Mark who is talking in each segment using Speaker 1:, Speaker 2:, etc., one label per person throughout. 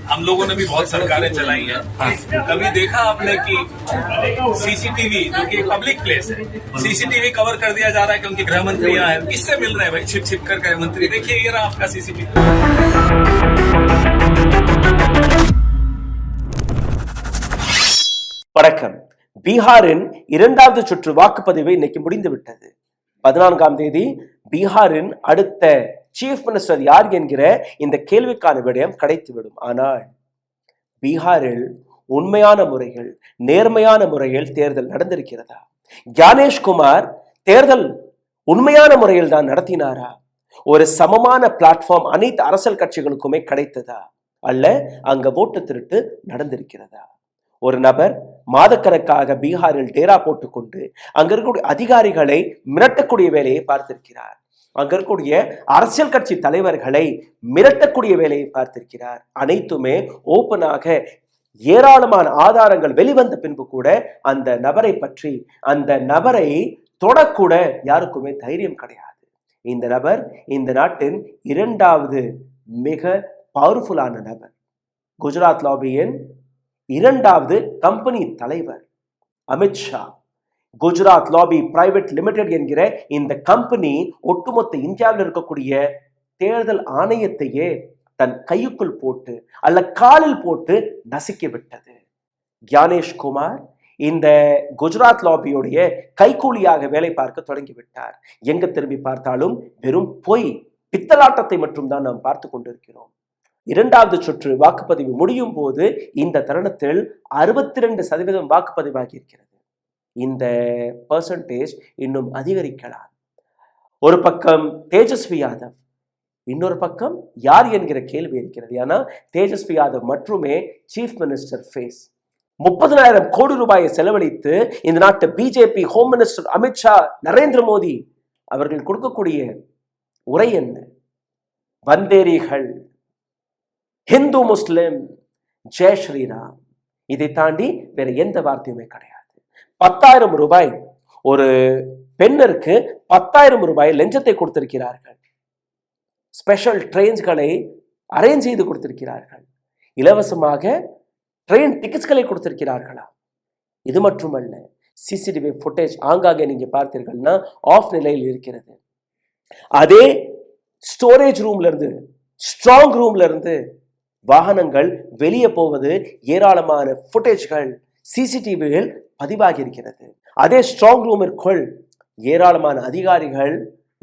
Speaker 1: हम लोगों ने भी बहुत सरकारें चलाई हैं। कभी देखा आपने कि सीसीटीवी जो कि एक पब्लिक प्लेस है, सीसीटीवी कवर कर दिया जा रहा है कि उनके गृह मंत्री यहाँ है, किससे मिल रहे हैं भाई? छिप छिप कर गृह मंत्री, देखिए ये रहा आपका सीसीटीवी।
Speaker 2: வணக்கம். பீகாரின் இரண்டாவது சுற்று வாக்குப்பதிவு இன்னைக்கு முடிந்து விட்டது. 14ஆம் தேதி பீகாரின் அடுத்த சீஃப் மினிஸ்டர் யார் என்கிற இந்த கேள்விக்கான விடயம் கிடைத்துவிடும். ஆனால் பீகாரில் உண்மையான முறையில் நேர்மையான முறையில் தேர்தல் நடந்திருக்கிறதா? ஞானேஷ்குமார் தேர்தல் உண்மையான முறையில் தான் நடத்தினாரா? ஒரு சமமான பிளாட்ஃபார்ம் அனைத்து அரசியல் கட்சிகளுக்குமே கிடைத்ததா? அல்ல அங்க ஓட்டு திருட்டு நடந்திருக்கிறதா? ஒரு நபர் மாதக்கணக்காக பீகாரில் டேரா போட்டுக்கொண்டு அங்க இருக்கக்கூடிய அதிகாரிகளை மிரட்டக்கூடிய வேலையை பார்த்திருக்கிறார். அங்க இருக்கக்கூடிய அரசியல் கட்சி தலைவர்களை மிரட்டக்கூடிய வேலையை பார்த்திருக்கிறார். அனைத்துமே ஓப்பனாக ஏராளமான ஆதாரங்கள் வெளிவந்த பின்பு கூட அந்த நபரை பற்றி அந்த நபரை தொடக்கூட யாருக்குமே தைரியம் கிடையாது. இந்த நபர் இந்த நாட்டின் இரண்டாவது மிக பவர்ஃபுல்லான நபர். குஜராத் லாபியின் இரண்டாவது கம்பெனி தலைவர் Amit Shah. Gujarat lobby private limited என்கிற இந்த கம்பெனி ஒட்டுமொத்த இந்தியாவில் இருக்கக்கூடிய தேர்தல் ஆணையத்தையே தன் கையுக்குள் போட்டு அல்ல காலில் போட்டு நசுக்கி விட்டது. ஞானேஷ்குமார் இந்த குஜராத் லாபியுடைய கைக்கூலியாக வேலை பார்க்க தொடங்கிவிட்டார். எங்க திரும்பி பார்த்தாலும் வெறும் பொய் பித்தலாட்டத்தை மட்டும் தான் நாம் பார்த்து கொண்டிருக்கிறோம். இரண்டாவது சுற்று வாக்குப்பதிவு முடியும் போது இந்த தருணத்தில் 62% வாக்குப்பதிவாகி இருக்கிறது. இந்த பெர்சன்டேஜ் இன்னும் அதிகரிக்கலாம். ஒரு பக்கம் தேஜஸ்வி யாதவ், இன்னொரு பக்கம் யார் என்கிற கேள்வி இருக்கிறது. ஏன்னா தேஜஸ்வி யாதவ் மட்டுமே சீஃப் மினிஸ்டர் ஃபேஸ். 30,000 கோடி ரூபாயை செலவழித்து இந்த நாட்டு BJP home minister Amit Shah Narendra Modi அவர்கள் கொடுக்கக்கூடிய உரை என்ன? வந்தேரிகள், ஹிந்து முஸ்லிம், ஜெய் ஸ்ரீராம், இதை தாண்டி வேற எந்த வார்த்தையுமே கிடையாது. 10,000 ரூபாய் ஒரு பெண்ணிற்கு 10,000 ரூபாய் லஞ்சத்தை கொடுத்திருக்கிறார்கள். ஸ்பெஷல் ட்ரெயின்ஸ்களை அரேஞ்ச் செய்து கொடுத்திருக்கிறார்கள். இலவசமாக ட்ரெயின் டிக்கெட்ஸ்களை கொடுத்திருக்கிறார்களா? இது மட்டுமல்ல, சிசிடிவி ஃபுட்டேஜ் ஆங்காங்கே நீங்க பார்த்தீர்கள்னா ஆஃப் நிலையில் இருக்கிறது. அதே ஸ்டோரேஜ் ரூம்ல இருந்து, ஸ்ட்ராங் ரூம்ல இருந்து வாகனங்கள் வெளியே போவது ஏராளமான ஃபுட்டேஜ்கள் சிசிடிவியில் பதிவாகி இருக்கிறது. அதே ஸ்ட்ராங் ரூமிற்குள் ஏராளமான அதிகாரிகள்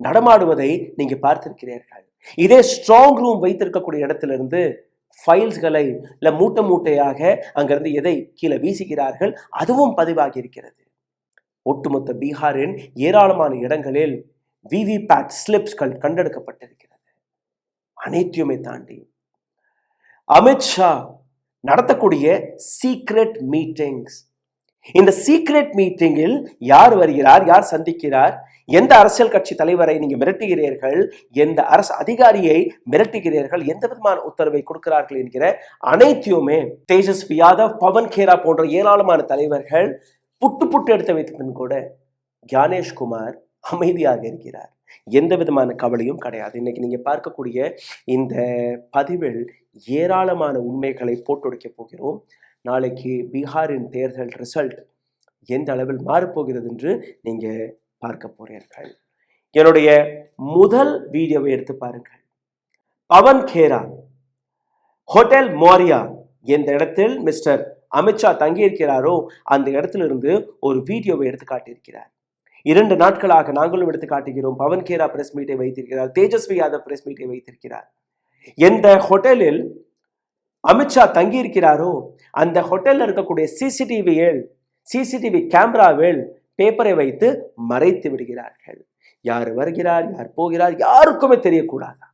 Speaker 2: நடமாடுவதை நீங்க பார்த்திருக்கிறீர்கள். இதே ஸ்ட்ராங் ரூம் வைத்திருக்கக்கூடிய இடத்திலிருந்து ஃபைல்ஸ்களை இல்ல மூட்டை மூட்டையாக அங்கிருந்து எதை கீழே வீசுகிறார்கள், அதுவும் பதிவாகி இருக்கிறது. ஒட்டுமொத்த பீகாரின் ஏராளமான இடங்களில் விவிபேட் ஸ்லிப்ஸ்கள் கண்டெடுக்கப்பட்டிருக்கிறது. அனைத்தையுமே தாண்டி அமித்ஷா நடத்தக்கூடிய சீக்ரெட் மீட்டிங்ஸ், இந்த சீக்ரெட் மீட்டிங்கில் யார் வருகிறார், யார் சந்திக்கிறார், எந்த அரசியல் கட்சி தலைவரை நீங்க மிரட்டுகிறீர்கள், எந்த அரசு அதிகாரியை மிரட்டுகிறீர்கள், எந்த விதமான உத்தரவை கொடுக்கிறார்கள் என்கிற அனைத்தையுமே தேஜஸ்வி யாதவ், பவன் கேரா போன்ற ஏராளமான தலைவர்கள் புட்டு எடுத்து வைத்தபின் கூட ஞானேஷ்குமார் அமைதியாக இருக்கிறார். எந்த விதமான கவலையும் கிடையாது. இன்னைக்கு நீங்க பார்க்கக்கூடிய இந்த பதிவில் ஏராளமான உண்மைகளை போட்டுடைக்க போகிறோம். நாளைக்கு பீகாரின் தேர்தல் ரிசல்ட் எந்த அளவில் மாறப்போகிறது என்று நீங்க பார்க்க போறீர்கள். என்னுடைய முதல் வீடியோவை எடுத்து பாருங்கள். பவன் கேரா ஹோட்டல் மோரியா எந்த இடத்தில் மிஸ்டர் அமித்ஷா தங்கியிருக்கிறாரோ அந்த இடத்திலிருந்து ஒரு வீடியோவை எடுத்து காட்டியிருக்கிறார். 2 நாட்களாக நாங்களும் எடுத்து காட்டுகிறோம். பவன் கேரா பிரஸ் மீட்டை வைத்திருக்கிறார், தேஜஸ்வி யாதவ் பிரஸ் மீட்டை வைத்திருக்கிறார். எந்த ஹோட்டலில் அமித்ஷா தங்கியிருக்கிறாரோ அந்த ஹோட்டலில் இருக்கக்கூடிய சிசிடிவி கேமராவில் பேப்பரை வைத்து மறைத்து விடுகிறார்கள். யார் வருகிறார், யார் போகிறார், யாருக்குமே தெரியக்கூடாதா?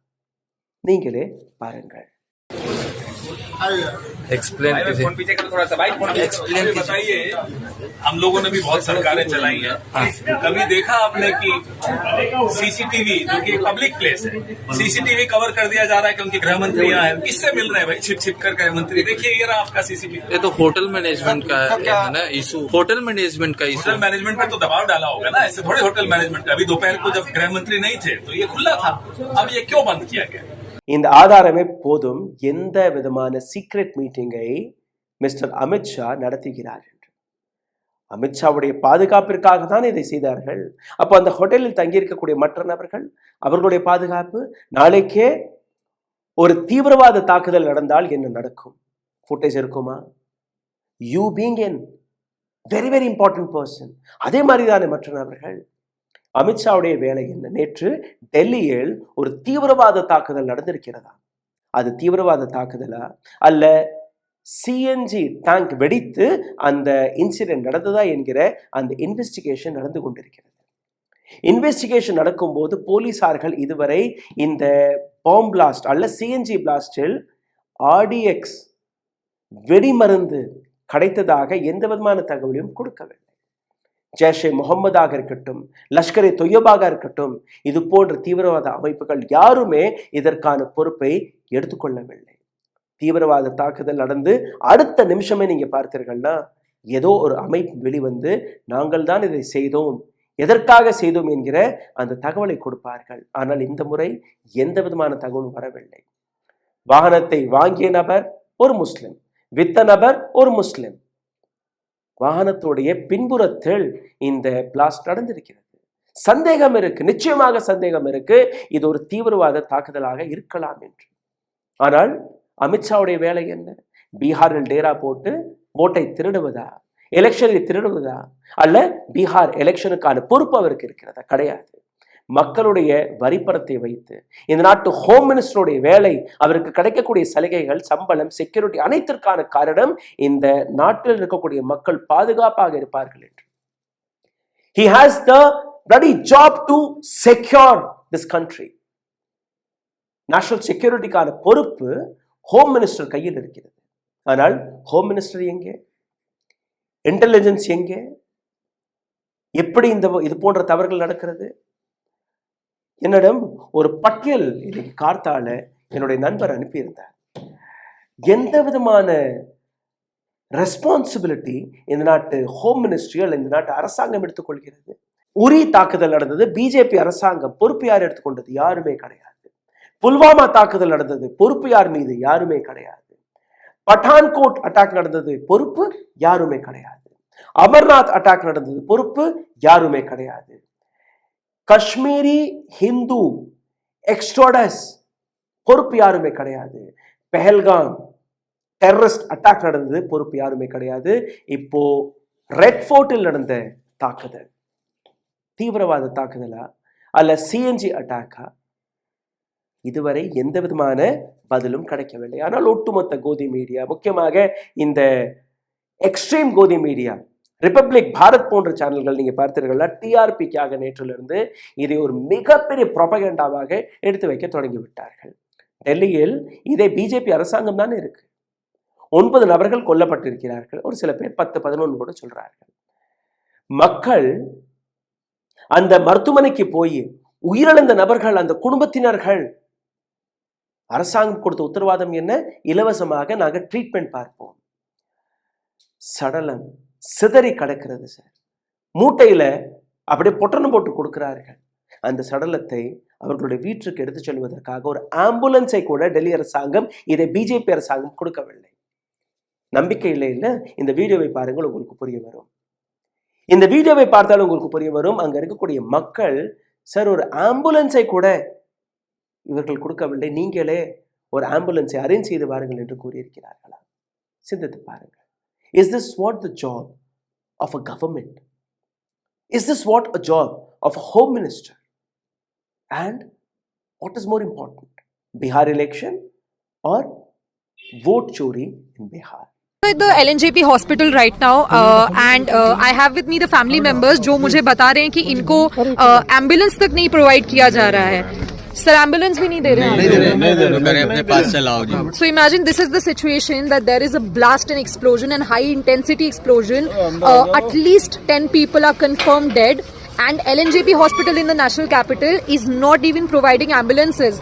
Speaker 2: நீங்களே பாருங்கள்.
Speaker 1: एक्सप्लेन पीछे कर थोड़ा सा भाई, एक्सप्लेन बताइए। हम लोगों ने भी बहुत सरकारें चलाई हैं। कभी देखा आपने कि सीसीटीवी जो कि एक पब्लिक प्लेस है, सीसीटीवी कवर कर दिया जा रहा है कि उनके गृह मंत्री यहाँ है, किससे मिल रहे हैं भाई? छिप छिप कर गृह मंत्री, देखिए ये रहा आपका सीसीटीवी।
Speaker 3: ये तो होटल मैनेजमेंट का है ना इशू, होटल मैनेजमेंट का इशू।
Speaker 1: होटल मैनेजमेंट पे तो दबाव डाला होगा ना, ऐसे थोड़े होटल मैनेजमेंट का। अभी दोपहर को जब गृह मंत्री नहीं थे तो ये खुला था, अब ये क्यों बंद किया गया?
Speaker 2: இந்த ஆதாரமே போதும் எந்த விதமான சீக்ரெட் மீட்டிங்கை மிஸ்டர் அமித்ஷா நடத்துகிறார் என்று. அமித்ஷாவுடைய பாதுகாப்பிற்காக தான் இதை செய்தார்கள். அப்போ அந்த ஹோட்டலில் தங்கியிருக்கக்கூடிய மற்ற நபர்கள், அவர்களுடைய பாதுகாப்பு, நாளைக்கே ஒரு தீவிரவாத தாக்குதல் நடந்தால் என்ன நடக்கும்? ஃபுட்டேஜ் இருக்குமா? You being N very very important person. அதே மாதிரி தானே மற்ற நபர்கள். அமித்ஷாவுடைய வேலை என்ன? நேற்று டெல்லியில் ஒரு தீவிரவாத தாக்குதல் நடந்திருக்கிறதா? அது தீவிரவாத தாக்குதலா அல்ல சிஎன்ஜி டேங்க் வெடித்து அந்த இன்சிடென்ட் நடந்ததா என்கிற அந்த இன்வெஸ்டிகேஷன் நடந்து கொண்டிருக்கிறது. இன்வெஸ்டிகேஷன் நடக்கும்போது போலீசார்கள் இதுவரை இந்த பாம் பிளாஸ்ட் அல்ல சிஎன்ஜி பிளாஸ்டில் ஆர்டிஎக்ஸ் வெடிமருந்து கிடைத்ததாக எந்த விதமான தகவலையும் கொடுக்கவில்லை. ஜெய்ஷே முகமதாக இருக்கட்டும், லஷ்கர்-இ தொய்யபாக இருக்கட்டும், இது போன்ற தீவிரவாத அமைப்புகள் யாருமே இதற்கான பொறுப்பை எடுத்துக்கொள்ளவில்லை. தீவிரவாத தாக்குதல் நடந்து அடுத்த நிமிஷமே நீங்க பார்த்தீர்கள்னா ஏதோ ஒரு அமைப்பு வெளிவந்து நாங்கள் தான் இதை செய்தோம், எதற்காக செய்தோம் என்கிற அந்த தகவலை கொடுப்பார்கள். ஆனால் இந்த முறை எந்த விதமான தகவலும் வரவில்லை. வாகனத்தை வாங்கிய நபர் ஒரு முஸ்லிம், வித்த நபர் ஒரு முஸ்லிம். வாகனத்துடைய பின்புறத்தில் இந்த பிளாஸ்ட் நடந்திருக்கிறது. சந்தேகம் இருக்கு, நிச்சயமாக சந்தேகம் இருக்கு, இது ஒரு தீவிரவாத தாக்குதலாக இருக்கலாம் என்று. ஆனால் அமித்ஷாவுடைய வேலை என்ன? பீகாரில் டேரா போட்டு ஓட்டை திருடுவதா, எலெக்ஷனை திருடுவதா, அல்ல பீகார் எலெக்ஷனுக்கான பொறுப்பு அவருக்கு இருக்கிறதா? கிடையாது. மக்களுடைய வரிப்பணத்தை வைத்து இந்த நாட்டு ஹோம் மினிஸ்டருடைய வேலை, அவருக்கு கிடைக்கக்கூடிய சலுகைகள், சம்பளம், செக்யூரிட்டி அனைத்திற்கான காரணம் இந்த நாட்டில் இருக்கக்கூடிய மக்கள் பாதுகாப்பாக இருப்பார்கள் என்று. He has the bloody job to secure this country. National செக்யூரிட்டிக்கான பொறுப்பு ஹோம் மினிஸ்டர் கையில் இருக்கிறது. ஆனால் ஹோம் மினிஸ்டர் எங்கே? இன்டெலிஜென்ஸ் எங்கே? எப்படி இது போன்ற தவறுகள் நடக்கிறது? என்னிடம் ஒரு பட்டியல் இன்னைக்கு கார்த்தால என்னுடைய நண்பர் அனுப்பியிருந்தார். எந்த விதமான ரெஸ்பான்சிபிலிட்டி இந்த நாட்டு ஹோம் மினிஸ்ட்ரி அல்ல இந்த நாட்டு அரசாங்கம் எடுத்துக்கொள்கிறது? உரி தாக்குதல் நடந்தது, பிஜேபி அரசாங்கம் பொறுப்பு யார் எடுத்துக்கொண்டது? யாருமே கிடையாது. புல்வாமா தாக்குதல் நடந்தது, பொறுப்பு யார் மீது? யாருமே கிடையாது. பட்டான்கோட் அட்டாக் நடந்தது, பொறுப்பு யாருமே கிடையாது. அமர்நாத் அட்டாக் நடந்தது, பொறுப்பு யாருமே கிடையாது. காஷ்மீரி ஹிந்து எக்ஸ்ட்ரோடஸ், பொறுப்பு யாருமே கிடையாது. பெஹல்காம் டெரரிஸ்ட் அட்டாக் நடந்தது, பொறுப்பு யாருமே கிடையாது. இப்போ ரெட் ஃபோர்ட்டில் நடந்த தாக்குதல் தீவிரவாத தாக்குதலா அல்ல சிஎன்ஜி அட்டாக்கா? இதுவரை எந்த விதமான பதிலும் கிடைக்கவில்லை. ஆனால் ஒட்டுமொத்த கோதி மீடியா, முக்கியமாக இந்த எக்ஸ்ட்ரீம் கோதி மீடியா, ரிபப்ளிக், பாரத் போன்ற சேனல்கள் நீங்க பார்த்தீர்களா, டிஆர்பிக்காக நேற்றிலிருந்து இதை ஒரு மிகப்பெரிய ப்ரொபகண்டாவாக எடுத்து வைக்க தொடங்கி விட்டார்கள். டெல்லியில் இதே பிஜேபி அரசாங்கம் தானே இருக்கு. 9 நபர்கள் கொல்லப்பட்டிருக்கிறார்கள், ஒரு சில பேர் 10, 11 கூட சொல்றார்கள். மக்கள் அந்த மருத்துவமனைக்கு போய் உயிரிழந்த நபர்கள், அந்த குடும்பத்தினர்கள், அரசாங்கம் கொடுத்த உத்தரவாதம் என்ன? இலவசமாக நாங்கள் ட்ரீட்மெண்ட் பார்ப்போம். சடலம் சிதறி கிடக்கிறது சார். மூட்டையில அப்படியே பொட்டணம் போட்டு கொடுக்கிறார்கள். அந்த சடலத்தை அவர்களுடைய வீட்டுக்கு எடுத்து செல்வதற்காக ஒரு ஆம்புலன்ஸை கூட டெல்லி அரசாங்கம், இதை பிஜேபி அரசாங்கம் கொடுக்கவில்லை. நம்பிக்கை இல்லை இல்ல? இந்த வீடியோவை பாருங்கள், உங்களுக்கு புரிய வரும். இந்த வீடியோவை பார்த்தாலும் உங்களுக்கு புரிய வரும். அங்க இருக்கக்கூடிய மக்கள், சார் ஒரு ஆம்புலன்ஸை கூட இவர்கள் கொடுக்கவில்லை, நீங்களே ஒரு ஆம்புலன்ஸை அரேஞ்ச் செய்து பாருங்கள் என்று கூறியிருக்கிறார்களா? சிந்தித்து பாருங்கள். Is this what the job of a government? Is this what a job of a home minister? And what is more important, Bihar election or vote chori in Bihar?
Speaker 4: At the LNJP hospital right now and I have with me the family members जो मुझे बता रहे हैं कि इनको ambulance तक नहीं provide किया जा रहा है. सर एम्बुलेंस भी नहीं दे रहे हैं.
Speaker 3: अपने पास चलाओ जी.
Speaker 4: So imagine this is the situation that there is a blast and explosion and high intensity explosion. At least 10 people are confirmed dead and LNJP hospital in the national capital is not even providing ambulances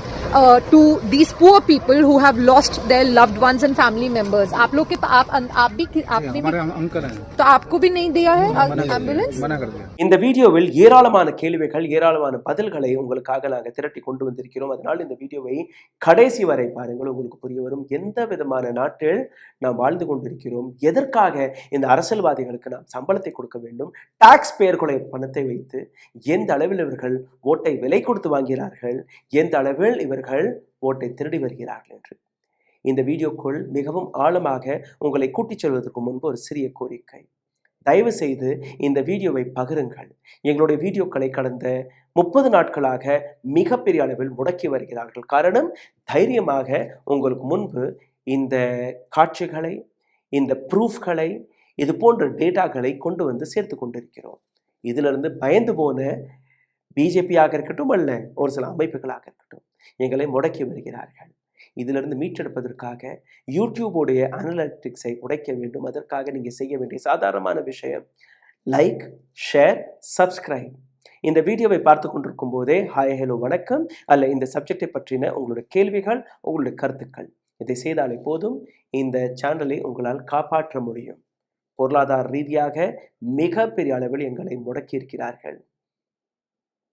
Speaker 4: to these poor people who have lost their loved ones and family members. आप लोग के आपने भी तो आपको भी नहीं दिया है एम्बुलेंस?
Speaker 2: இந்த வீடியோவில் ஏராளமான கேள்விகள், ஏராளமான பதில்களை உங்களுக்காக நாங்கள் திரட்டி கொண்டு வந்திருக்கிறோம். அதனால் இந்த வீடியோவை கடைசி வரை பாருங்கள், உங்களுக்கு புரிய வரும். எந்த விதமான நாட்டில் நாம் வாழ்ந்து கொண்டிருக்கிறோம், எதற்காக இந்த அரசியல்வாதிகளுக்கு நாம் சம்பளத்தை கொடுக்க வேண்டும், டாக்ஸ் பேர்களை பணத்தை வைத்து எந்த அளவில் இவர்கள் ஓட்டை விலை கொடுத்து வாங்கிறார்கள், எந்த அளவில் இவர்கள் ஓட்டை திருடி வருகிறார்கள் என்று இந்த வீடியோக்குள் மிகவும் ஆழமாக உங்களை கூட்டிச் செல்வதற்கு முன்பு ஒரு சிறிய கோரிக்கை. தயவு செய்து இந்த வீடியோவை பகிருங்கள். எங்களுடைய வீடியோக்களை கடந்த 30 நாட்களாக மிகப்பெரிய அளவில் முடக்கி வருகிறார்கள். காரணம், தைரியமாக உங்களுக்கு முன்பு இந்த காட்சிகளை, இந்த ப்ரூஃப்களை, இது போன்ற டேட்டாக்களை கொண்டு வந்து சேர்த்து கொண்டிருக்கிறோம். இதிலிருந்து பயந்து போன பிஜேபியாக இருக்கட்டும், அல்ல ஒரு சில அமைப்புகளாக இருக்கட்டும், எங்களை முடக்கி வருகிறார்கள். இதிலிருந்து மீட்டெடுப்பதற்காக யூடியூபோடைய அனலிட்டிக்ஸை உடைக்க வேண்டும். அதற்காக நீங்கள் செய்ய வேண்டிய சாதாரணமான விஷயம் லைக், ஷேர், சப்ஸ்கிரைப். இந்த வீடியோவை பார்த்து கொண்டிருக்கும் போதே ஹாய், ஹலோ, வணக்கம், அல்ல இந்த சப்ஜெக்டை பற்றின உங்களுடைய கேள்விகள், உங்களுடைய கருத்துக்கள், இதை செய்தாலே போதும். இந்த சேனலை உங்களால் காப்பாற்ற முடியும். பொருளாதார ரீதியாக மிக பெரிய அளவில் எங்களை முடக்கி இருக்கிறார்கள்.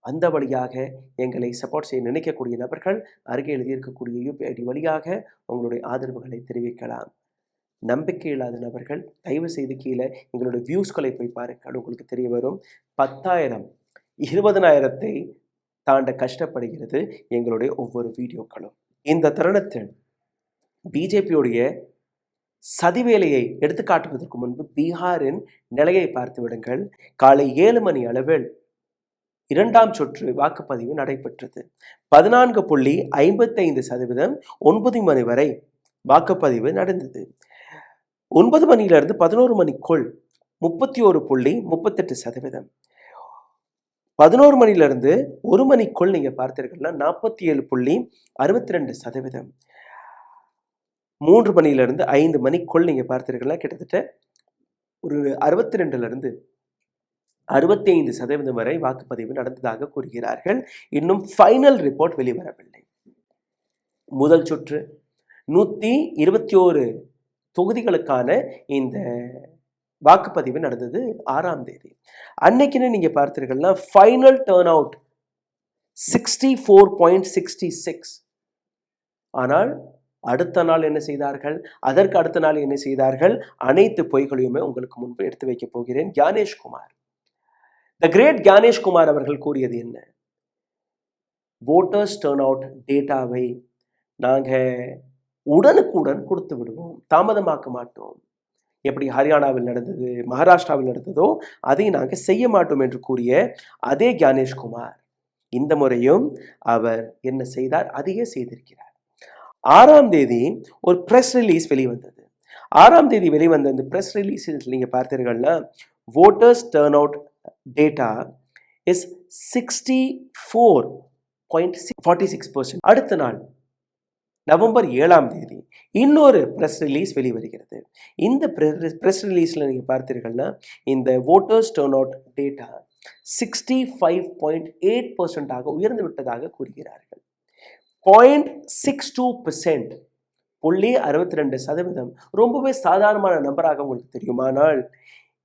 Speaker 2: அந்த வழியாக எங்களை சப்போர்ட் செய்ய நினைக்கக்கூடிய நபர்கள் அருகே எழுதியிருக்கக்கூடிய UPI வழியாக உங்களுடைய ஆதரவுகளை தெரிவிக்கலாம். நம்பிக்கை இல்லாத நபர்கள் தயவு செய்து கீழே எங்களுடைய வியூஸ்களை போய் பாருங்கள், உங்களுக்கு தெரிய வரும். 10,000 20,000 தாண்ட கஷ்டப்படுகிறது எங்களுடைய ஒவ்வொரு வீடியோக்களும். இந்த தருணத்தில் பிஜேபியுடைய சதிவேலையை எடுத்துக்காட்டுவதற்கு முன்பு பீகாரின் நிலையை பார்த்து விடுங்கள். காலை 7 மணி அளவில் 2ஆம் சுற்று வாக்குப்பதிவு நடைபெற்றது. 14.55% 9 மணி வரை வாக்குப்பதிவு நடந்தது. 9 மணியிலிருந்து 11 மணிக்குள் 31.38%, 11 மணியிலிருந்து 1 மணிக்குள் நீங்க பார்த்தீர்கள்னா 47.62%, 3 மணியிலிருந்து 5 மணிக்குள் நீங்க பார்த்தீர்கள்னா கிட்டத்தட்ட ஒரு 62லிருந்து 65% வரை வாக்குப்பதிவு நடந்ததாக கூறுகிறார்கள். இன்னும் ஃபைனல் ரிப்போர்ட் வெளிவரவில்லை. முதல் சுற்று 121 தொகுதிகளுக்கான இந்த வாக்குப்பதிவு நடந்தது 6ஆம் தேதி. அன்னைக்குன்னு நீங்க பார்த்தீர்கள்னா ஃபைனல் டர்ன் அவுட் 64.66. ஆனால் அடுத்த நாள் என்ன செய்தார்கள், அதற்கு அடுத்த நாள் என்ன செய்தார்கள், அனைத்து பொய்களையுமே உங்களுக்கு முன்பு எடுத்து வைக்க போகிறேன். ஞானேஷ்குமார், த கிரேட் ஞானேஷ்குமார் அவர்கள் கூறியது என்ன? வோட்டர்ஸ் டர்ன் அவுட் டேட்டாவை நாங்கள் உடனுக்குடன் கொடுத்து விடுவோம், தாமதமாக்க மாட்டோம். எப்படி ஹரியானாவில் நடந்தது, மகாராஷ்டிராவில் நடந்ததோ அதை நாங்கள் செய்ய மாட்டோம் என்று கூறிய அதே ஞானேஷ்குமார் இந்த முறையும் அவர் என்ன செய்தார், அதையே செய்திருக்கிறார். 6ஆம் தேதி ஒரு ப்ரெஸ் ரிலீஸ் வெளிவந்தது. 6ஆம் தேதி வெளிவந்த இந்த ப்ரெஸ் ரிலீஸ் நீங்கள் பார்த்தீர்கள்னா voters turnout data is 64.46%. அடுத்த நாள் நவம்பர் 7ஆம் தேதி இன்னொரு ப்ரெஸ் ரிலீஸ் வெளிவருகிறது. இந்த ப்ரெஸ் ரிலீஸில் நீங்கள் பார்த்தீர்கள்னா இந்த voters turnout data 65.8% உயர்ந்து விட்டதாக கூறுகிறார்கள். 0.62%, 62% ரொம்பவே சாதாரணமான நம்பராக உங்களுக்கு தெரியுமானால்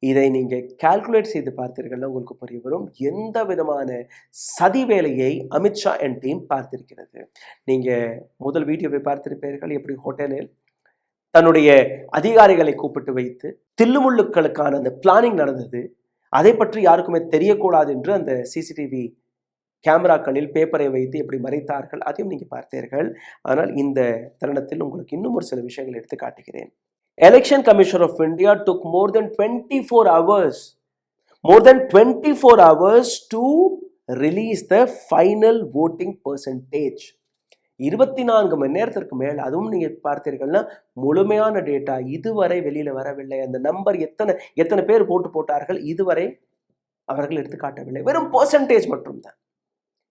Speaker 2: இதை நீங்கள் கால்குலேட் செய்து பார்த்தீர்கள்னா உங்களுக்கு புரிய வரும் எந்த விதமான சதி வேலையை அமித்ஷா அண்ட் டீம் பார்த்திருக்கிறது. நீங்கள் முதல் வீடியோவை பார்த்திருப்பீர்கள், எப்படி ஹோட்டலில் தன்னுடைய அதிகாரிகளை கூப்பிட்டு வைத்து தில்லுமுள்ளுக்களுக்கான அந்த பிளானிங் நடந்தது. அதை பற்றி யாருக்குமே தெரியக்கூடாது என்று அந்த சிசிடிவி கேமராக்களில் பேப்பரை வைத்து எப்படி மறைத்தார்கள், அதையும் நீங்கள் பார்த்தீர்கள். ஆனால் இந்த தருணத்தில் உங்களுக்கு இன்னும் ஒரு சில விஷயங்கள் எடுத்து காட்டுகிறேன். Election Commission of India took more than 24 hours to release the final voting percentage. 24 மணி நேரத்திற்கு மேல், அதுவும் நீங்க பார்த்தீர்கள்னா முழுமையான டேட்டா இதுவரை வெளியில வரவில்லை. அந்த நம்பர் எத்தனை பேர் ஓட்டு போட்டார்கள் இதுவரை அவர்கள் எடுத்து காட்டவில்லை. வெறும் பெர்சன்டேஜ் மட்டும்தான்.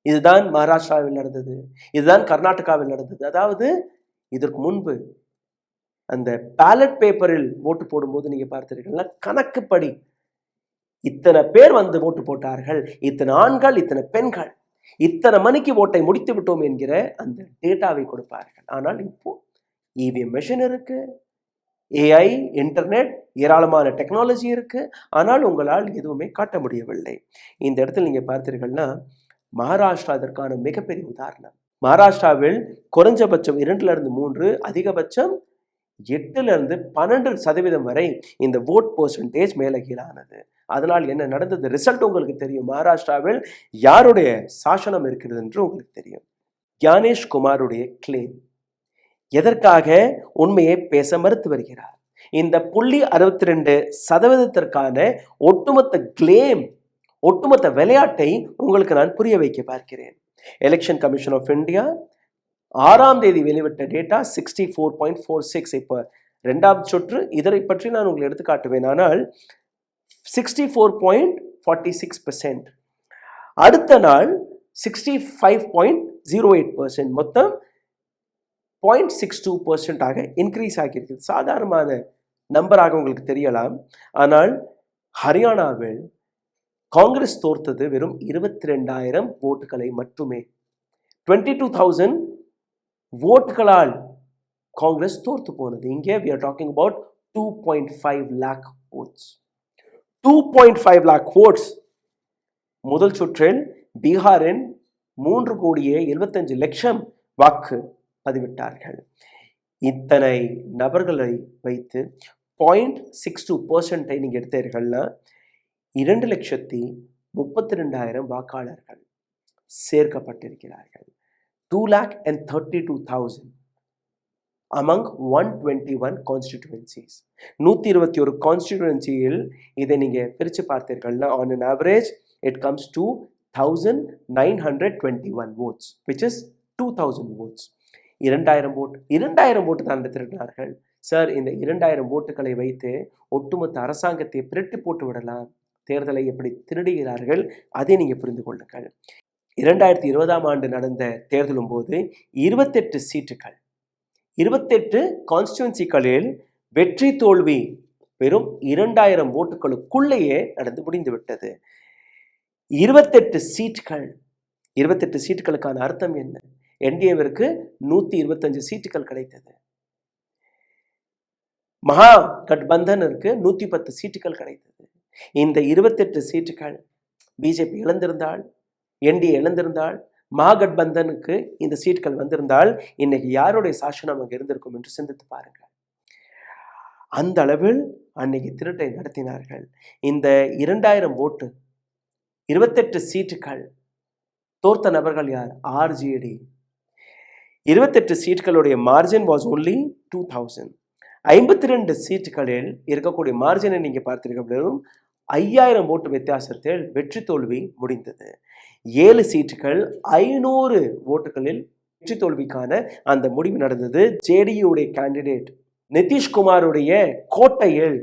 Speaker 2: இதுதான் மகாராஷ்டிராவில் நடந்தது, இதுதான் கர்நாடகாவில் நடந்தது. அதாவது இதற்கு முன்பு அந்த பேலட் பேப்பரில் ஓட்டு போடும்போது நீங்க பார்த்தீர்கள்னா கணக்குப்படி இத்தனை பேர் வந்து ஓட்டு போட்டார்கள், இத்தனை ஆண்கள், இத்தனை பெண்கள், இத்தனை மணிக்கு ஓட்டை முடித்து விட்டோம் என்கிற அந்த டேட்டாவை கொடுப்பார்கள். ஆனால் இப்போ இவிஎம் மெஷின் இருக்கு, ஏஐ, இன்டர்நெட், ஏராளமான டெக்னாலஜி இருக்கு. ஆனால் உங்களால் எதுவுமே காட்ட முடியவில்லை. இந்த இடத்துல நீங்க பார்த்தீர்கள்னா மகாராஷ்டிரா அதற்கான மிகப்பெரிய உதாரணம். மகாராஷ்டிராவில் குறைஞ்சபட்சம் 2-3, அதிகபட்சம் 8-12% வரை இந்த ஓட் பெர்சன்டேஜ் மேலே கீழானது. அதனால் என்ன நடந்தது, ரிசல்ட் உங்களுக்கு தெரியும். மகாராஷ்டிராவில் யாருடைய சாசனம் இருக்கிறது என்று உங்களுக்கு தெரியும். ஞானேஷ் குமாருடைய கிளைம் எதற்காக உண்மையை பேச மறுத்து வருகிறார். இந்த 62% ஒட்டுமொத்த கிளைம், ஒட்டுமொத்த விளையாட்டை உங்களுக்கு நான் புரிய வைக்க பார்க்கிறேன். எலெக்ஷன் கமிஷன் ஆஃப் இந்தியா 6ஆம் தேதி வெளிவிட்ட டேட்டா 64.46. இப்போ 2வது சுற்று, இதனை பற்றி நான் உங்களுக்கு எடுத்து காட்டுவேன். ஆனால் 64.46%, அடுத்த நாள் 65.08%, மொத்தம் 0.62% ஆக இன்க்ரீஸ் ஆகியிருக்கிறது. சாதாரணமான நம்பராக உங்களுக்கு தெரியலாம். ஆனால் ஹரியானாவில் காங்கிரஸ் தோர்த்தது வெறும் 22,000 ஓட்டுகளை மட்டுமே. 22,000 ஓட்டுகளால் காங்கிரஸ் தோர்த்து போனது. இங்கே we are talking about 2.5 lakh votes. 2.5 lakh votes. முதல் சுற்றில் பீகாரின் 3,75,00,000 வாக்கு பதிவிட்டார்கள். இத்தனை நபர்களை வைத்து 0.62% நீங்க எடுத்தீர்கள்னா 2,32,000 வாக்காளர்கள் சேர்க்கப்பட்டிருக்கிறார்கள். 2,32,000 among 121 constituencies. 121 கான்ஸ்டிடுவன்சியில் இதை நீங்க பிரிச்சு பார்த்தீர்கள்னா on an average it comes to 1,921 votes, which is 2,000 votes. 2,000 ஓட்டு தான் எடுத்திருக்கிறார்கள். சார், இந்த 2,000 ஓட்டுகளை வைத்து ஒட்டுமொத்த அரசாங்கத்தை பிரட்டி போட்டு விடலாம். தேர்தலை எப்படி திருடுகிறார்கள் அதை நீங்க புரிந்து கொள்ளுங்கள். 2020ஆம் ஆண்டு நடந்த தேர்தலும் போது 28 சீட்டுகள், 28 கான்ஸ்டிடுவன்சிகளில் வெற்றி தோல்வி வெறும் 2,000 ஓட்டுகளுக்குள்ளேயே நடந்து முடிந்துவிட்டது. 28 சீட்டுகள், 28 சீட்டுகளுக்கான அர்த்தம் என்ன? என்டிஏவிற்கு 125 சீட்டுகள் கிடைத்தது. மகா கட்பந்தனிற்கு 110 சீட்டுகள் கிடைத்தது. இந்த 28 சீட்டுகள் பிஜேபி இழந்திருந்தால், என்டிஏ இழந்திருந்தால், மகாகட்பந்தனுக்கு இந்த சீட்கள் வந்திருந்தால் இன்னைக்கு யாருடைய சாசனம் அங்கே இருந்திருக்கும் என்று சிந்தித்து பாருங்கள். அந்த அளவில் அன்னைக்கு திருட்டை நடத்தினார்கள். இந்த 2,000 ஓட்டு, 28 சீட்டுகள் தோர்த்த நபர்கள் யார்? ஆர்ஜேடி. 28 சீட்டுகளுடைய மார்ஜின் வாஸ் only 2,000. 52 சீட்டுகளில் இருக்கக்கூடிய மார்ஜினை நீங்க பார்த்தீர்கள், 5,000 ஓட்டு வித்தியாசத்தில் வெற்றி தோல்வி முடிந்தது. 7 சீட்டுகள் 500 ஓட்டுகளில் வெற்றி தோல்விக்கான அந்த முடிவு நடந்தது. ஜேடியுடைய கேண்டிடேட் நிதிஷ்குமாருடைய கோட்டையில்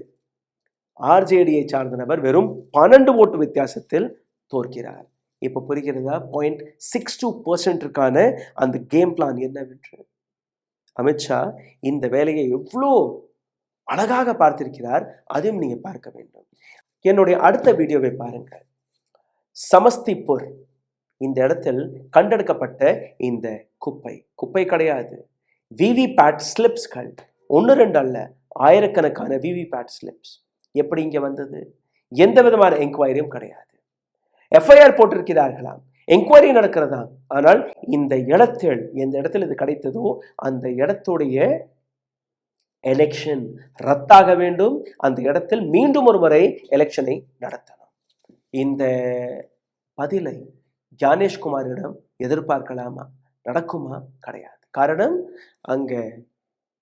Speaker 2: ஆர்ஜேடியை சார்ந்த நபர் வெறும் 12 ஓட்டு வித்தியாசத்தில் தோற்கிறார். இப்ப புரிகிறதா 0.62%க்கான அந்த கேம் பிளான் என்னவென்று? அமித்ஷா இந்த வேலையை எவ்வளோ அழகாக பார்த்திருக்கிறார், அதையும் நீங்க பார்க்க வேண்டும். என்னுடைய அடுத்த வீடியோவை பாருங்கள். சமஸ்திபுர், இந்த இடத்தில் கண்டெடுக்கப்பட்ட இந்த குப்பை கிடையாது, விவிபேட் ஸ்லிப்ஸ்கள். 1-2 அல்ல, ஆயிரக்கணக்கான விவிபேட் ஸ்லிப்ஸ் எப்படி இங்க வந்தது? எந்த விதமான என்கொயரியும் கிடையாது. எஃப்ஐஆர் போட்டிருக்கிறார்களாம், என்கொயரி நடக்கிறதாம். ஆனால் இந்த இடத்தில் எந்த இடத்தில் இது கிடைத்ததோ அந்த இடத்துடைய எலெக்ஷன் ரத்தாக வேண்டும். அந்த இடத்தில் மீண்டும் ஒரு முறை எலெக்ஷனை நடத்தணும். இந்த பதிலை ஞானேஷ்குமாரிடம் எதிர்பார்க்கலாமா? நடக்குமா? கிடையாது. காரணம், அங்க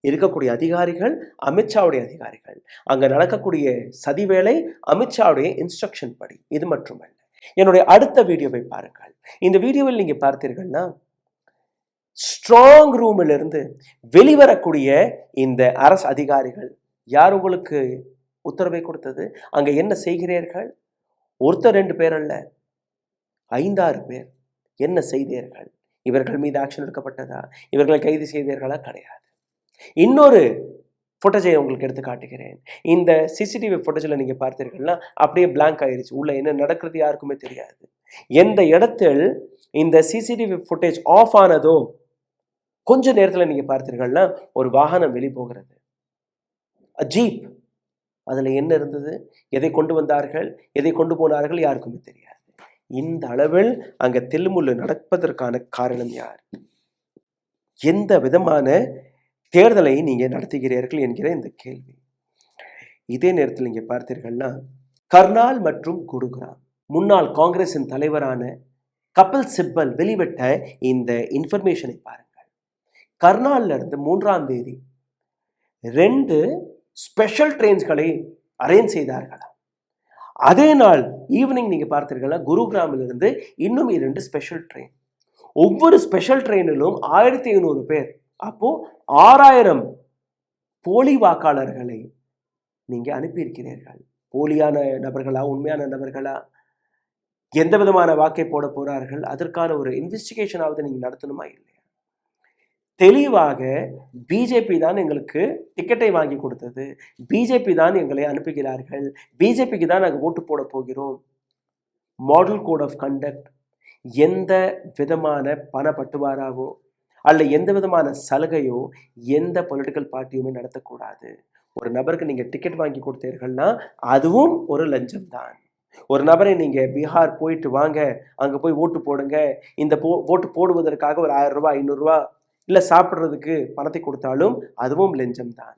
Speaker 2: இருக்கக்கூடிய அதிகாரிகள் அமித்ஷாவுடைய அதிகாரிகள். அங்க நடக்கக்கூடிய சதிவேளை அமித்ஷாவுடைய இன்ஸ்ட்ரக்ஷன் படி. இது மட்டுமல்ல, என்னுடைய அடுத்த வீடியோவை பாருங்கள். இந்த வீடியோவில் நீங்க பார்த்தீர்கள்னா ஸ்ட்ராங் ரூமில் இருந்து வெளிவரக்கூடிய இந்த அரசு அதிகாரிகள் யார் உங்களுக்கு உத்தரவை கொடுத்தது? அங்க என்ன செய்கிறீர்கள்? ஒருத்தர் 2 பேர் அல்ல, 5-6 பேர். என்ன செய்தீர்கள்? இவர்கள் மீது ஆக்ஷன் எடுக்கப்பட்டதா? இவர்களை கைது செய்தீர்களா? கிடையாது. இன்னொரு ஃபுட்டேஜை உங்களுக்கு எடுத்து காட்டுகிறேன். இந்த சிசிடிவி ஃபுட்டேஜில் நீங்கள் பார்த்தீர்கள்னா அப்படியே பிளாங்க் ஆயிடுச்சு. உள்ள என்ன நடக்கிறது யாருக்குமே தெரியாது. எந்த இடத்தில் இந்த சிசிடிவி ஃபுட்டேஜ் ஆஃப் ஆனதோ கொஞ்ச நேரத்தில் நீங்கள் பார்த்தீர்கள்னா ஒரு வாகனம் வெளிப்போகிறது, ஜீப். அதில் என்ன இருந்தது, எதை கொண்டு வந்தார்கள், எதை கொண்டு போனார்கள் யாருக்குமே தெரியாது. இந்த அளவில் அங்கே தில்லுமுள்ளு நடப்பதற்கான காரணம் யார்? எந்த விதமான தேர்தலை நீங்கள் நடத்துகிறீர்கள் என்கிற இந்த கேள்வி. இதே நேரத்தில் நீங்கள் பார்த்தீர்கள்னா கர்னால் மற்றும் குருகிராம் முன்னாள் காங்கிரசின் தலைவரான கபில் சிப்பல் வெளிவிட்ட இந்த இன்ஃபர்மேஷனை பாருங்கள். கர்னால்ல இருந்து 3ஆம் தேதி 2 ஸ்பெஷல் ட்ரெயின்ஸ்களை அரேஞ்ச் செய்தார்களா. அதே நாள் ஈவினிங் நீங்க பார்த்தீர்களா குருகிராமிலிருந்து இன்னும் 2 ஸ்பெஷல் ட்ரெயின். ஒவ்வொரு ஸ்பெஷல் ட்ரெயினிலும் 1500 பேர். அப்போ 6000 போலி வாக்காளர்களை நீங்க அனுப்பியிருக்கிறீர்கள். போலியான நபர்களா, உண்மையான நபர்களா, எந்த விதமான வாக்கை போட போறார்கள், அதற்கான ஒரு இன்வெஸ்டிகேஷனாவது நீங்க நடத்தணுமா இல்லையா? தெளிவாக பிஜேபி தான் எங்களுக்கு டிக்கெட்டை வாங்கி கொடுத்தது, பிஜேபி தான் எங்களை அனுப்புகிறார்கள், பிஜேபிக்கு தான் நாங்கள் ஓட்டு போட போகிறோம். மாடல் கோட் ஆஃப் கண்டக்ட், எந்த விதமான பண பட்டுவாராவோ அல்ல எந்த விதமான சலுகையோ எந்த பொலிட்டிக்கல் பார்ட்டியுமே நடத்தக்கூடாது. ஒரு நபருக்கு நீங்கள் டிக்கெட் வாங்கி கொடுத்தீர்கள்னா அதுவும் ஒரு லஞ்சம் தான். ஒரு நபரை நீங்கள் பீகார் போயிட்டு வாங்க, அங்கே போய் ஓட்டு போடுங்க, இந்த ஓட்டு போடுவதற்காக ஒரு 1000 ரூபாய் 500 ரூபா இல்லை சாப்பிட்றதுக்கு பணத்தை கொடுத்தாலும் அதுவும் லஞ்சம் தான்.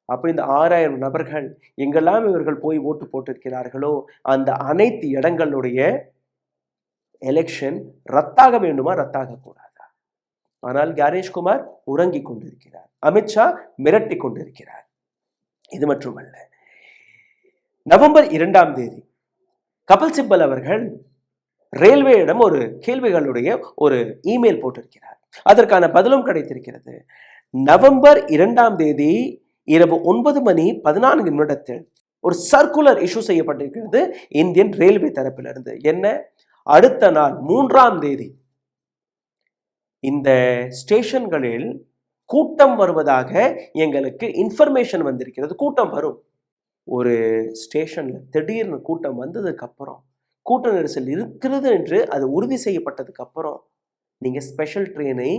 Speaker 2: அப்போ இந்த 6000 நபர்கள் எங்கெல்லாம் இவர்கள் போய் ஓட்டு போட்டிருக்கிறார்களோ அந்த அனைத்து இடங்களுடைய எலெக்ஷன் ரத்தாக வேண்டுமா, ரத்தாக கூடாதா? ஆனால் கணேஷ்குமார் உறங்கி கொண்டிருக்கிறார், அமித்ஷா மிரட்டி கொண்டிருக்கிறார். இது மட்டுமல்ல, நவம்பர் 2ஆம் தேதி கபில் சிப்பல் அவர்கள் ரயில்வேயிடம் ஒரு கேள்விகளுடைய ஒரு இமெயில் போட்டிருக்கிறார். அதற்கான பதிலும் கிடைத்திருக்கிறது. நவம்பர் 2ஆம் தேதி இரவு 9:14 ஒரு சர்க்குலர் இஷ்யூ செய்யப்பட்டிருக்கிறது இந்தியன் ரயில்வே தரப்பிலிருந்து. என்ன, அடுத்த நாள் 3ஆம் தேதி இந்த ஸ்டேஷன்களில் கூட்டம் வருவதாக எங்களுக்கு இன்ஃபர்மேஷன் வந்திருக்கிறது. கூட்டம் வரும். ஒரு ஸ்டேஷன்ல திடீர்னு கூட்டம் வந்ததுக்கு அப்புறம், கூட்ட நெரிசல் இருக்கிறது என்று அது உறுதி செய்யப்பட்டதுக்கு அப்புறம் நீங்க ஸ்பெஷல் ட்ரெயினை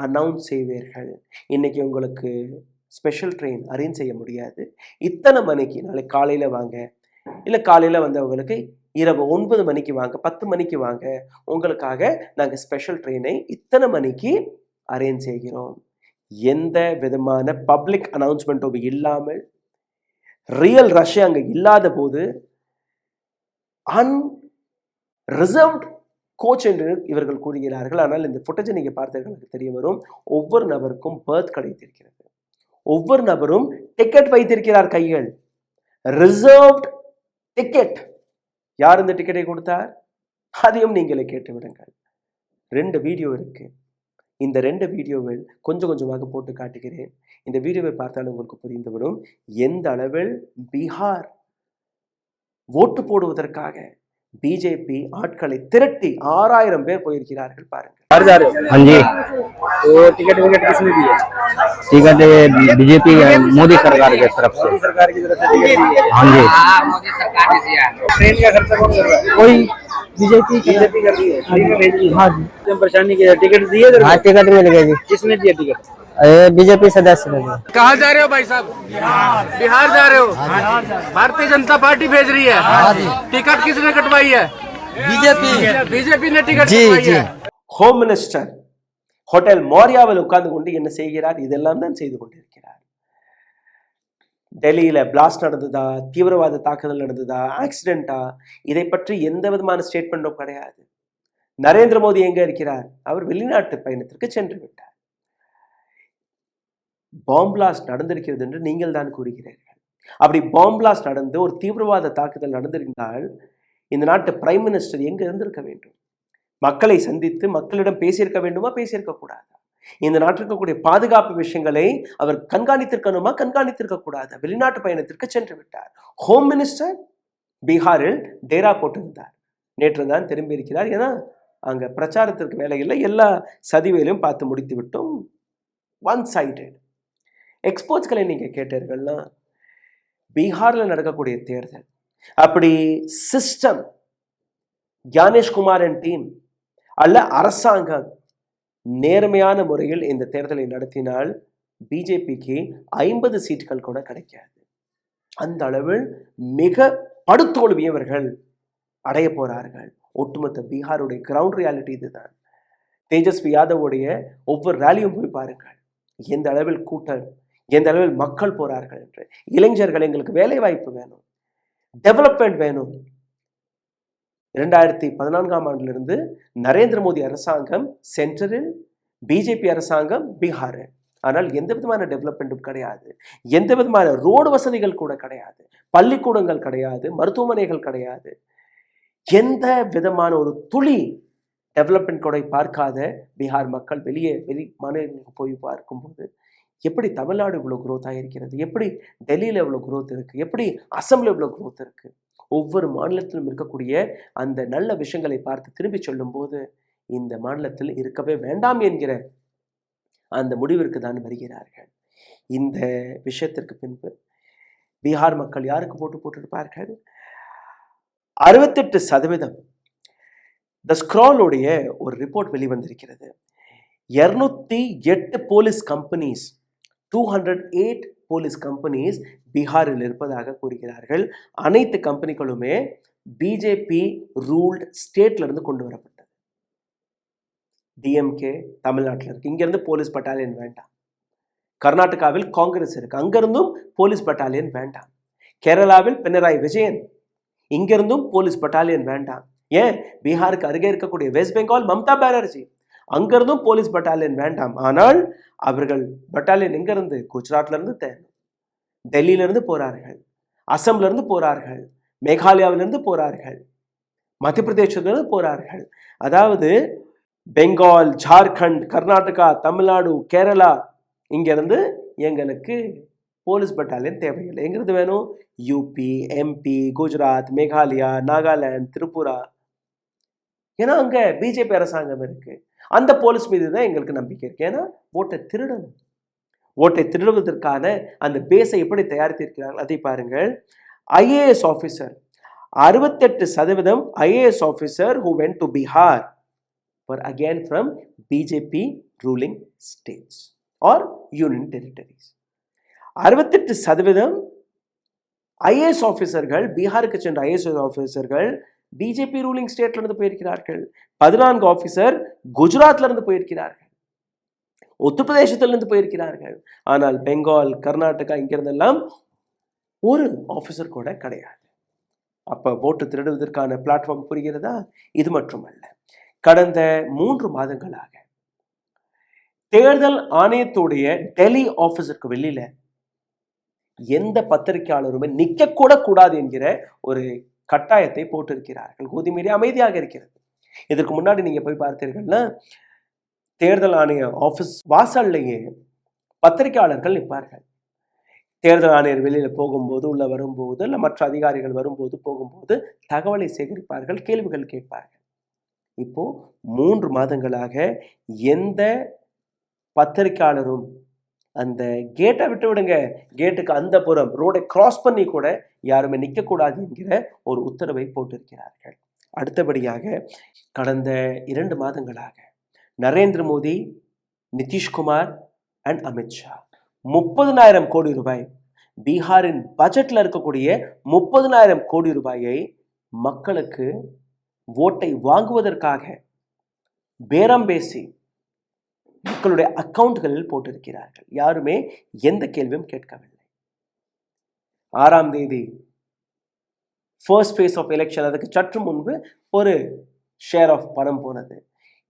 Speaker 2: அனௌன்ஸ் செய்வீர்கள். இன்னைக்கு உங்களுக்கு ஸ்பெஷல் ட்ரெயின் அரேஞ்ச் செய்ய முடியாது, இத்தனை மணிக்கு நாளைக்கு காலையில வாங்க, இல்லை காலையில வந்தவங்களுக்கு இரவு 9 மணிக்கு வாங்க, 10 மணிக்கு வாங்க, உங்களுக்காக நாங்கள் ஸ்பெஷல் ட்ரெயினை இத்தனை மணிக்கு அரேஞ்ச் செய்கிறோம். எந்த விதமான பப்ளிக் அனௌன்ஸ்மெண்ட்டும் இல்லாமல், ரியல் ரஷ் அங்கே இல்லாத போது அன்ரிசர்வ்ட் கோச் என்று இவர்கள் கூறுகிறார்கள். ஆனால் இந்த ஃபுட்டேஜை நீங்கள் பார்த்தவர்களுக்கு தெரிய வரும், ஒவ்வொரு நபருக்கும் பர்த் கிடைத்திருக்கிறது, ஒவ்வொரு நபரும் டிக்கெட் வைத்திருக்கிறார் கைகள், ரிசர்வ்ட் டிக்கெட். யார் இந்த டிக்கெட்டை கொடுத்தார், அதையும் நீங்களே கேட்டு விடுங்கள். 2 வீடியோ இருக்கு. இந்த 2 வீடியோவில் கொஞ்சம் கொஞ்சமாக போட்டு காட்டுகிறேன். இந்த வீடியோவை பார்த்தாலும் உங்களுக்கு புரிந்துவிடும் எந்த அளவில் பீகார் ஓட்டு போடுவதற்காக बीजेपी आटकले तिरट्टी 6000 பேர் போயிருக்கிறார்கள் பாருங்க.
Speaker 5: हाँ जी, तो टिकट विकेट किसने दी है? टिकट बीजेपी मोदी सरकार की तरफ से। सरकार की तरफ से टिकट दी है? हाँ जी, मोदी सरकार ने दिया। ट्रेन का खर्चा कौन कर रहा है? कोई बीजेपी कर रही है। हाँ जी, परेशानी की टिकट दिए? हाँ, टिकट मिल गया जी। किसने दिया टिकट? बीजेपी सदस्य ने।
Speaker 6: कहाँ जा रहे हो भाई साहब? बिहार जा रहे हो? भारतीय जनता पार्टी भेज रही है। टिकट किसने कटवाई है? बीजेपी ने टिकट कटवाई है।
Speaker 2: होम मिनिस्टर होटल மோரியாவில் உட்கார்ந்து கொண்டு என்ன செய்கிறார்? இதெல்லாம் தான் செய்து கொண்டிருக்கிறார். டெல்லியில பிளாஸ்ட் நடந்ததா, தீவிரவாத தாக்குதல் நடந்ததா, ஆக்சிடென்டா, இதை பற்றி எந்த விதமான ஸ்டேட்மெண்ட்டும் கிடையாது. நரேந்திர மோடி எங்க இருக்கிறார்? அவர் வெளிநாட்டு பயணத்திற்கு சென்று விட்டார். பாம் பிளாஸ்ட் நடந்திருக்கிறது என்று நீங்கள் தான் கூறுகிறீர்கள். அப்படி பாம் பிளாஸ்ட் நடந்து ஒரு தீவிரவாத தாக்குதல் நடந்திருந்தால் இந்த நாட்டு பிரைம் மினிஸ்டர் எங்க இருந்திருக்க வேண்டும்? மக்களை சந்தித்து மக்களிடம் பேசியிருக்க வேண்டுமா, பேசியிருக்க கூடாதா? இந்த நாட்டிற்கு கூடிய பாதுகாப்பு விஷயங்களை அவர் கண்காணித்திருக்கணுமா, கண்காணித்திருக்க கூடாதா? வெளிநாட்டு பயணத்திற்கு சென்று விட்டார். ஹோம் மினிஸ்டர் பீகாரில் டேரா போட்டிருந்தார். நேற்று தான் திரும்பி இருக்கிறார். ஏன்னா அங்க பிரச்சாரத்திற்கு வேலை இல்லை, எல்லா சதிவேலையும் பார்த்து முடித்து விட்டோம். One sided. எக்ஸ்பர்ட்ஸ்களை நீங்க கேட்டீர்கள்னா பீகார்ல நடக்கக்கூடிய தேர்தல் அப்படி சிஸ்டம் ஞானேஷ்குமார் டீம் அல்ல அரசாங்கம் நேர்மையான முறையில் இந்த தேர்தலை நடத்தினால் பிஜேபிக்கு 50 சீட்டுகள் கூட கிடைக்காது. அந்த அளவில் மிக படுதோல்வி அவர்கள் அடைய போறார்கள். ஒட்டுமொத்த பீகாருடைய கிரவுண்ட் ரியாலிட்டி இதுதான். தேஜஸ்வி யாதவுடைய ஒவ்வொரு ரேலியும் போய் பாருங்கள், எந்த அளவில் கூட்டம், எந்த அளவில் மக்கள் போறார்கள் என்று. இளைஞர்கள், எங்களுக்கு வேலை வாய்ப்பு வேணும், டெவலப்மெண்ட் வேணும். 2014ஆம் ஆண்டிலிருந்து நரேந்திர மோடி அரசாங்கம் சென்ட்ரலில், பிஜேபி அரசாங்கம் பீகாரில். ஆனால் எந்த விதமான டெவலப்மெண்ட்டும் கிடையாது, எந்த விதமான ரோடு வசதிகள் கூட கிடையாது, பள்ளிக்கூடங்கள் கிடையாது, மருத்துவமனைகள் கிடையாது. எந்த விதமான ஒரு துளி டெவலப்மெண்ட் கூட பார்க்காத பீகார் மக்கள் வெளி மாநிலங்களுக்கு போய் பார்க்கும்போது எப்படி தமிழ்நாடு இவ்வளோ குரோத் ஆகிருக்கிறது, எப்படி டெல்லியில் இவ்வளோ குரோத் இருக்கு, எப்படி அசம்பில் இவ்வளோ குரோத் இருக்கு. ஒவ்வொரு மாநிலத்திலும் இருக்கக்கூடிய அந்த நல்ல விஷயங்களை பார்த்து திரும்பி சொல்லும் போது இந்த மாநிலத்தில் இருக்கவே வேண்டாம் என்கிற அந்த முடிவிற்கு தான் வருகிறார்கள். இந்த விஷயத்திற்கு பின்பு பீகார் மக்கள் யாருக்கு போட்டிருப்பார்கள்? 68% த ஸ்க்ராலுடைய ஒரு ரிப்போர்ட் வெளிவந்திருக்கிறது. 208 போலீஸ் கம்பெனிஸ், 208 போலீஸ் கம்பெனிஸ் பீகாரில் இருப்பதாக கூறுகிறார்கள். அனைத்து கம்பெனிகளுமே பிஜேபி ரூல்ட் ஸ்டேட்ல இருந்து கொண்டு வரப்பட்டது. டிஎம்கே தமிழ்நாட்டில் இருக்கு, இங்கிருந்து போலீஸ் பட்டாலியன் வேண்டாம். கர்நாடகாவில் காங்கிரஸ் இருக்கு, அங்கிருந்தும் போலீஸ் பட்டாலியன் வேண்டாம். கேரளாவில் பினராயி விஜயன், இங்கிருந்தும் போலீஸ் பட்டாலியன் வேண்டாம். ஏன், பீகாருக்கு அருகே இருக்கக்கூடிய வெஸ்ட் பெங்கால் மம்தா பானர்ஜி, அங்கிருந்தும் போலீஸ் பட்டாலியன் வேண்டாம். ஆனால் அவர்கள் பட்டாலியன் எங்கிருந்து? குஜராத்ல இருந்து தேவை, டெல்லியிலிருந்து போறார்கள், அசம்ல இருந்து போறார்கள், மேகாலயாவிலிருந்து போறார்கள், மத்திய பிரதேசத்திலிருந்து போறார்கள். அதாவது பெங்கால், ஜார்க்கண்ட், கர்நாடகா, தமிழ்நாடு, கேரளா, இங்கிருந்து எங்களுக்கு போலீஸ் பட்டாலியன் தேவையில்லை. எங்கிருந்து வேணும்? UP, MP, Gujarat, Meghalaya, Nagaland, Tripura. ஏன்னா அங்க பிஜேபி அரசாங்கம் இருக்கு. அந்த போலீஸ் மீது தான் எங்களுக்கு நம்பிக்கை இருக்கு. ஏன்னா ஓட்டை திருடணும். ஓட்டை திருடுவதற்கான அந்த பேஸை எப்படி தயாரித்திருக்கிறார்கள் அதை பாருங்கள். IAS officer 68% IAS officer who went to Bihar were again from BJP ruling states or union territories. 68% IAS ஆஃபீஸர்கள், பீகாருக்கு சென்ற ஐஏஎஸ் ஆஃபீஸர்கள் பிஜேபி ரூலிங் ஸ்டேட்ல இருந்து போயிருக்கிறார்கள். 14 ஆஃபீஸர் குஜராத்ல இருந்து போயிருக்கிறார்கள், உத்தரப்பிரதேசத்திலிருந்து போயிருக்கிறார்கள். ஆனால் பெங்கால், கர்நாடகா, இங்கிருந்தெல்லாம் ஒரு ஆஃபீஸர் கூட கிடையாது. அப்ப ஓட்டு திருடுவதற்கான பிளாட்ஃபார்ம் புரிகிறதா? இது மட்டுமல்ல, கடந்த 3 மாதங்களாக தேர்தல் ஆணையத்துடைய டெல்லி ஆபீஸருக்கு வெளியில எந்த பத்திரிகையாளருமே நிக்க கூட கூடாது என்கிற ஒரு கட்டாயத்தை போட்டிருக்கிறார்கள். கோதி மீடியா அமைதியாக இருக்கிறது. இதற்கு முன்னாடி நீங்க போய் பார்த்தீர்கள்னா தேர்தல் ஆணைய ஆபீஸ் வாசல்லையே பத்திரிகையாளர்கள் நிற்பார்கள். தேர்தல் ஆணையர் வெளியில போகும்போது, உள்ள வரும்போது, இல்ல மற்ற அதிகாரிகள் வரும்போது, போகும்போது தகவலை சேகரிப்பார்கள், கேள்விகள் கேட்பார்கள். இப்போ 3 மாதங்களாக எந்த பத்திரிகையாளரும் அந்த கேட்டை விட்டு விடுங்க, கேட்டுக்கு அந்த புறம் ரோடை கிராஸ் பண்ணி கூட யாருமே நிற்கக்கூடாது என்கிற ஒரு உத்தரவை போட்டிருக்கிறார்கள். அடுத்தபடியாக கடந்த 2 மாதங்களாக நரேந்திர மோடி, நிதிஷ்குமார் அண்ட் அமித்ஷா 30,000 கோடி ரூபாய், பீகாரின் பட்ஜெட்ல இருக்கக்கூடிய 30,000 கோடி ரூபாயை மக்களுக்கு ஓட்டை வாங்குவதற்காக பேரம் பேசி மக்களுடைய அக்கவுண்ட்களில் போட்டிருக்கிறார்கள். யாருமே எந்த கேள்வியும் கேட்கவில்லை. 6ஆம் தேதி ஃபர்ஸ்ட் ஃபேஸ் ஆஃப் எலெக்ஷன், அதுக்கு சற்று முன்பு ஒரு ஷேர் ஆஃப் பணம் போனது.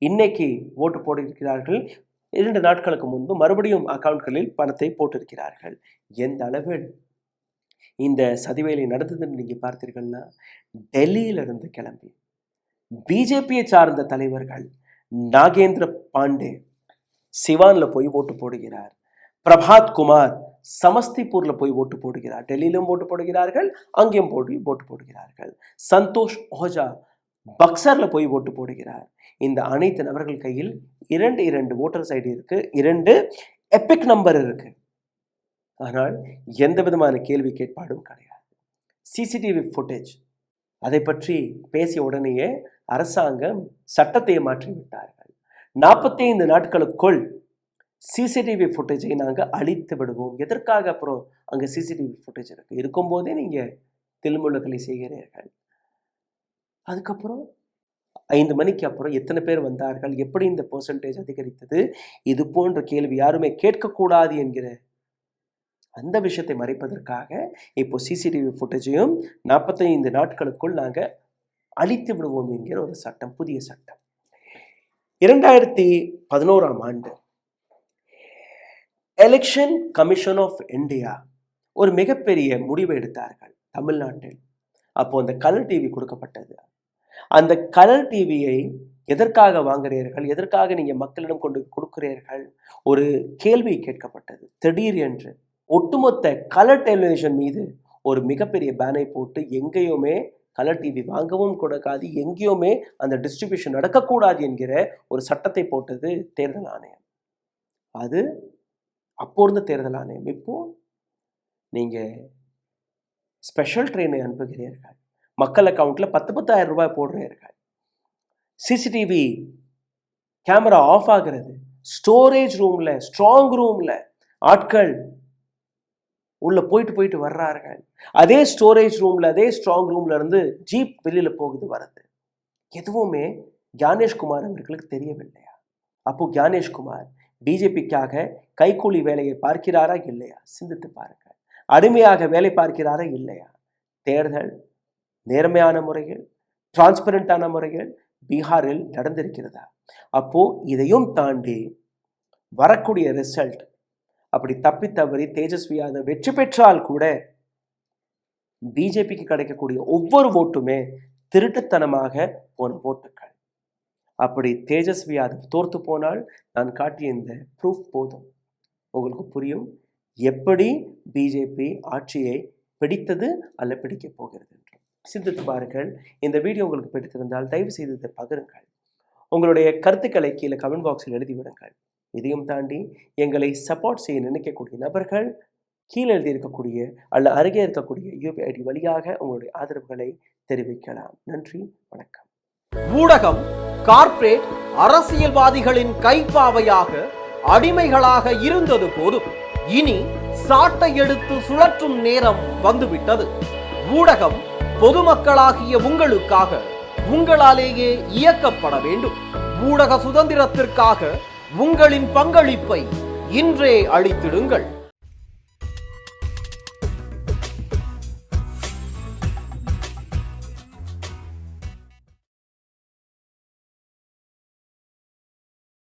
Speaker 2: இன்னைக்கு ஓட்டு போட்டிருக்கிறார்கள். 2 நாட்களுக்கு முன்பு மறுபடியும் அக்கவுண்ட்களில் பணத்தை போட்டிருக்கிறார்கள். எந்த அளவில் இந்த சதிவேலை நடந்ததுன்னு நீங்க பார்த்தீர்கள்னா, டெல்லியிலிருந்து கிளம்பி பிஜேபியை சார்ந்த தலைவர்கள் நாகேந்திர பாண்டே சிவான்ல போய் ஓட்டு போடுகிறார், பிரபாத் குமார் சமஸ்திபூர்ல போய் ஓட்டு போடுகிறார், டெல்லியிலும் ஓட்டு போடுகிறார்கள், அங்கேயும் ஓட்டு போடுகிறார்கள். சந்தோஷ் ஓஜா பக்சர்ல போய் ஓட்டு போடுகிறார். இந்த அனைத்து நபர்கள் கையில் 2 ஓட்டர்ஸ் ஐடி இருக்கு, 2 எபிக் நம்பர் இருக்கு. ஆனால் எந்த விதமான கேள்வி கேட்பாடும் கிடையாது. சிசிடிவி ஃபுட்டேஜ் அதை பற்றி பேசிய உடனேயே அரசாங்கம் சட்டத்தை மாற்றிவிட்டார்கள். 45 நாட்களுக்குள் சிசிடிவி ஃபுட்டேஜை நாங்கள் அழித்து விடுவோம். எதற்காக அப்புறம் அங்கே சிசிடிவி ஃபுட்டேஜ் இருக்கும்போதே நீங்கள் தில்முழுகளை செய்கிறீர்கள். அதுக்கப்புறம் 5 மணிக்கு அப்புறம் எத்தனை பேர் வந்தார்கள், எப்படி இந்த பெர்சன்டேஜ் அதிகரித்தது, இது போன்ற கேள்வி யாருமே கேட்கக்கூடாது என்கிற அந்த விஷயத்தை மறைப்பதற்காக இப்போ சிசிடிவி ஃபுட்டேஜையும் 45 நாட்களுக்குள் நாங்கள் அழித்து விடுவோம் என்கிற ஒரு சட்டம், புதிய சட்டம். 2011ஆம் ஆண்டு எலெக்ஷன் கமிஷன் ஆஃப் இந்தியா ஒரு மிகப்பெரிய முடிவை எடுத்தார்கள் தமிழ்நாட்டில். அப்போ அந்த கலர் டிவி கொடுக்கப்பட்டது. அந்த கலர் டிவியை எதற்காக வாங்குகிறீர்கள், எதற்காக நீங்கள் மக்களிடம் கொண்டு கொடுக்கிறீர்கள், ஒரு கேள்வி கேட்கப்பட்டது. திடீர் என்று ஒட்டுமொத்த கலர் டெலிவிஷன் மீது ஒரு மிகப்பெரிய பேனை போட்டு எங்கேயுமே கலர் டிவி வாங்கவும் கூடாது, எங்கேயுமே அந்த டிஸ்ட்ரிபியூஷன் நடக்கக்கூடாது என்கிற ஒரு சட்டத்தை போட்டது தேர்தல் ஆணையம். அது அப்போ இருந்த தேர்தல் ஆணையம். இப்போ நீங்கள் ஸ்பெஷல் ட்ரெயினை அனுப்புகிறீர்கள், மக்கள் அக்கௌண்ட்ல 10,000 ரூபாய் போடுறீர்கள், சிசிடிவி கேமரா ஆஃப் ஆகிறது, ஸ்டோரேஜ் ரூம்ல ஸ்ட்ராங் ரூம்ல ஆட்கள் உள்ள போயிட்டு வர்றார்கள், அதே ஸ்டோரேஜ் ரூம்ல அதே ஸ்ட்ராங் ரூம்ல இருந்து ஜீப் வெளியில போகுது வருது. எதுவுமே ஞானேஷ்குமார் அவர்களுக்கு தெரியவில்லையா? அப்போ ஞானேஷ்குமார் பிஜேபிக்காக கைக்கூலி வேலையை பார்க்கிறாரா இல்லையா? சிந்தித்து பாருங்கள். அடிமையாக வேலை பார்க்கிறாரா இல்லையா? தேர்தல் நேர்மையான முறையில், டிரான்ஸ்பரண்டான முறையில் பீகாரில் நடந்திருக்கிறதா? அப்போ இதையும் தாண்டி வரக்கூடிய ரிசல்ட் அப்படி தப்பி தவறி தேஜஸ்வி யாதவ் வெற்றி பெற்றால் கூட பிஜேபிக்கு கிடைக்கக்கூடிய ஒவ்வொரு ஓட்டுமே திருட்டுத்தனமாக போன ஓட்டுக்கள். அப்படி தேஜஸ்வி யாதவ் தோர்த்து போனால் நான் காட்டிய இந்த ப்ரூஃப் போதும், உங்களுக்கு புரியும் எப்படி பிஜேபி ஆட்சியை பிடித்தது அல்ல பிடிக்க போகிறது என்று. சிந்தித்து பாருங்கள். இந்த வீடியோ உங்களுக்கு பிடித்திருந்தால் தயவு செய்து இதை பகிருங்கள். உங்களுடைய கருத்துக்களை கீழே கமெண்ட் பாக்ஸில் எழுதிவிடுங்கள். இதையும் தாண்டி எங்களை சப்போர்ட் செய்ய நினைக்கக்கூடிய நபர்கள் கீழே எழுதியிருக்கக்கூடிய அல்ல அருகே இருக்கக்கூடிய யூபிஐ ஐடி வழியாக உங்களுடைய ஆதரவுகளை தெரிவிக்கலாம். நன்றி, வணக்கம்.
Speaker 7: ஊடகம் கார்ப்பரேட் அரசியல்வாதிகளின் கைப்பாவையாக அடிமைகளாக இருந்தது போதும், இனி சாட்டை எடுத்து சுழற்றும் நேரம் வந்துவிட்டது. ஊடகம் பொதுமக்களாகிய உங்களுக்காக உங்களாலேயே இயக்கப்பட வேண்டும். ஊடக சுதந்திரத்திற்காக உங்களின் பங்களிப்பை இன்றே அளித்திடுங்கள்.